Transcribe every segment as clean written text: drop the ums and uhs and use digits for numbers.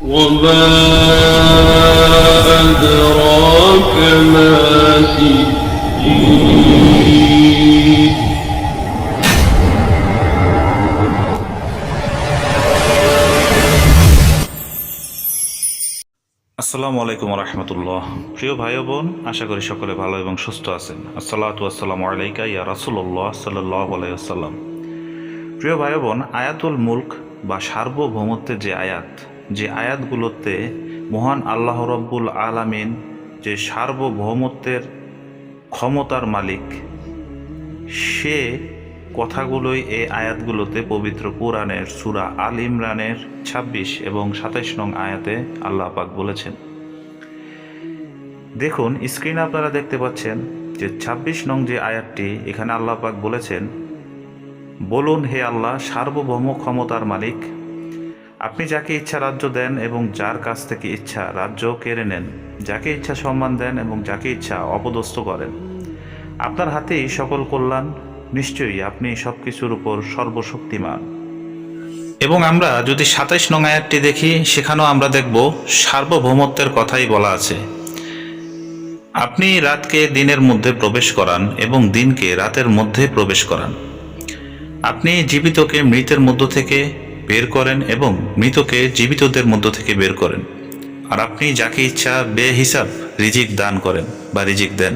وما أدراك ما سجين আসসালামু আলাইকুম রহমতুল্লাহ। প্রিয় ভাই ও বোন, আশা করি সকলে ভালো এবং সুস্থ আছেন। আসসালাতু আসসালামু আলাইকা ইয়া রাসূলুল্লাহ সাল্লাল্লাহু আলাইহি ওয়াসাল্লাম। প্রিয় ভাই ও বোন, আয়াতুল মুলক বা সার্বভৌমত্বের যে আয়াতগুলোতে মহান আল্লাহ রব্বুল আলামিন যে সার্বভৌমত্বের ক্ষমতার মালিক, সে কথাগুলোই এই আয়াতগুলোতে পবিত্র কোরআনের সূরা আল ইমরানের ২৬ এবং ২৭ নং আয়াতে আল্লাহ পাক বলেছেন। দেখুন, স্ক্রিনে আপনারা দেখতে পাচ্ছেন যে ২৬ নং যে আয়াতটি, এখানে আল্লাহ পাক বলেছেন, বলুন হে আল্লাহ সার্বভৌম ক্ষমতার মালিক, আপনি যাকে ইচ্ছা রাজ্য দেন এবং যার কাছ থেকে ইচ্ছা রাজ্য কেড়ে নেন, যাকে ইচ্ছা সম্মান দেন এবং যাকে ইচ্ছা অপদস্থ করেন। আপনার হাতেই সকল কল্যাণ, নিশ্চয়ই আপনি সব কিছুর উপর সর্বশক্তিমান। এবং আমরা যদি ২৭ নং আয়াতটি দেখি, সেখানেও আমরা দেখব সার্বভৌমত্বের কথাই বলা আছে। আপনি রাতকে দিনের মধ্যে প্রবেশ করান এবং দিনকে রাতের মধ্যে প্রবেশ করান। আপনি জীবিতকে মৃতের মধ্য থেকে বের করেন এবং মৃতকে জীবিতদের মধ্য থেকে বের করেন। আর আপনি যাকে ইচ্ছা বেহিসাব রিজিক দান করেন বা রিজিক দেন।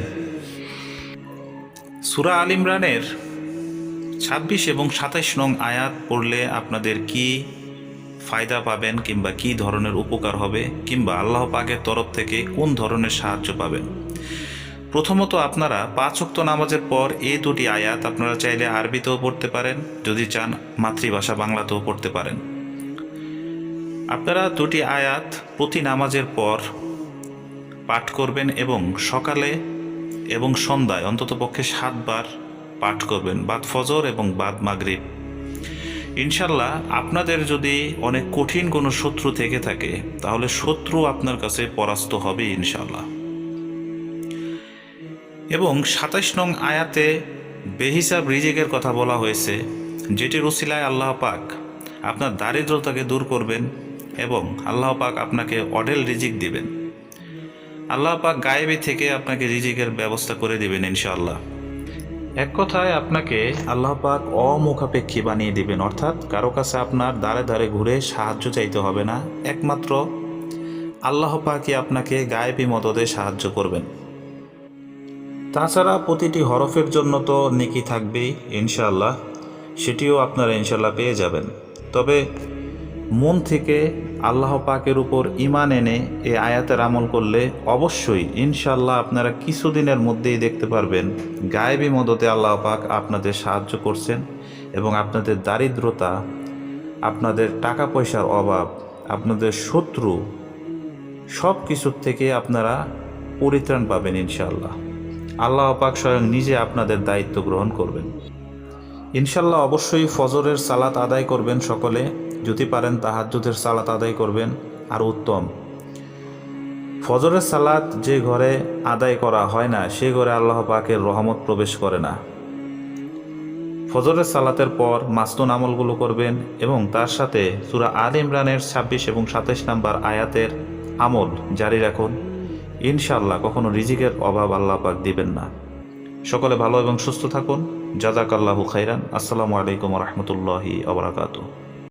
সূরা আল ইমরানের ২৬ এবং ২৭ নং আয়াত পড়লে আপনাদের কি ফায়দা পাবেন, কিংবা কি ধরনের উপকার হবে, কিংবা আল্লাহ পাকের তরফ থেকে কোন ধরনের সাহায্য পাবেন। প্রথমত, আপনারা ৫ ওয়াক্ত নামাজের পর এই দুটি আয়াত আপনারা চাইলে আরবিতেও পড়তে পারেন, যদি চান মাতৃভাষা বাংলাতেও পড়তে পারেন। আপনারা দুটি আয়াত প্রতি নামাজের পর পাঠ করবেন এবং সকালে এবং সন্ধ্যায় অন্ততপক্ষে ৭ বার পাঠ করবেন, বাদ ফজর এবং বাদ মাগরিব। ইনশাল্লাহ আপনাদের যদি অনেক কঠিন কোনো শত্রু থেকে থাকে, তাহলে শত্রু আপনার কাছে পরাস্ত হবে ইনশাল্লাহ। এবং ২৭ নং আয়াতে বেহিসাব রিজিকের কথা বলা হয়েছে, যেটির উসিলায় আল্লাহ পাক আপনার দারিদ্রতাকে দূর করবেন এবং আল্লাহ পাক আপনাকে অঢেল রিজিক দিবেন। আল্লাহ পাক গায়েবী থেকে আপনাকে রিজিকের ব্যবস্থা করে দিবেন ইনশাআল্লাহ। এক কথায় আপনাকে আল্লাহ পাক অমুখাপেক্ষী বানিয়ে দিবেন, অর্থাৎ কারো কাছে আপনার দ্বারে দ্বারে ঘুরে সাহায্য চাইতে হবে না। একমাত্র আল্লাহ পাকই আপনাকে গায়েবী মদদে সাহায্য করবেন। তাছাড়া প্রতিটি হরফের জন্য তো নেকি থাকবেই ইনশাআল্লাহ, সেটিও আপনারা ইনশাআল্লাহ পেয়ে যাবেন। তবে মন থেকে আল্লাহ পাকের উপর ঈমান এনে এই আয়াতের আমল করলে অবশ্যই ইনশাআল্লাহ আপনারা কিছুদিনের মধ্যেই দেখতে পারবেন গায়েবী মদতে আল্লাহ পাক আপনাদের সাহায্য করছেন এবং আপনাদের দারিদ্রতা, আপনাদের টাকা পয়সার অভাব, আপনাদের শত্রু, সব কিছুর থেকে আপনারা পরিত্রাণ পাবেন ইনশাআল্লাহ। আল্লাহ পাক স্বয়ং নিজে আপনাদের দায়িত্ব গ্রহণ করবেন ইনশাআল্লাহ। অবশ্যই ফজরের সালাত আদায় করবেন সকলে, যদি পারেন তাহাজ্জুদের সালাত আদায় করবেন আর উত্তম। ফজরের সালাত যে ঘরে আদায় করা হয় না, সে ঘরে আল্লাহ পাকের রহমত প্রবেশ করে না। ফজরের সালাতের পর মাসনুন আমলগুলো করবেন এবং তার সাথে সূরা আল ইমরানের ২৬ এবং ২৭ নম্বর আয়াতের আমল জারি রাখুন। ইনশাআল্লাহ কখনো রিজিকের অভাব আল্লাহ পাক দিবেন না। সকলে ভালো এবং সুস্থ থাকুন। জাযাকাল্লাহু খাইরান। আসসালামু আলাইকুম ওয়া রাহমাতুল্লাহি ওয়া বারাকাতুহু।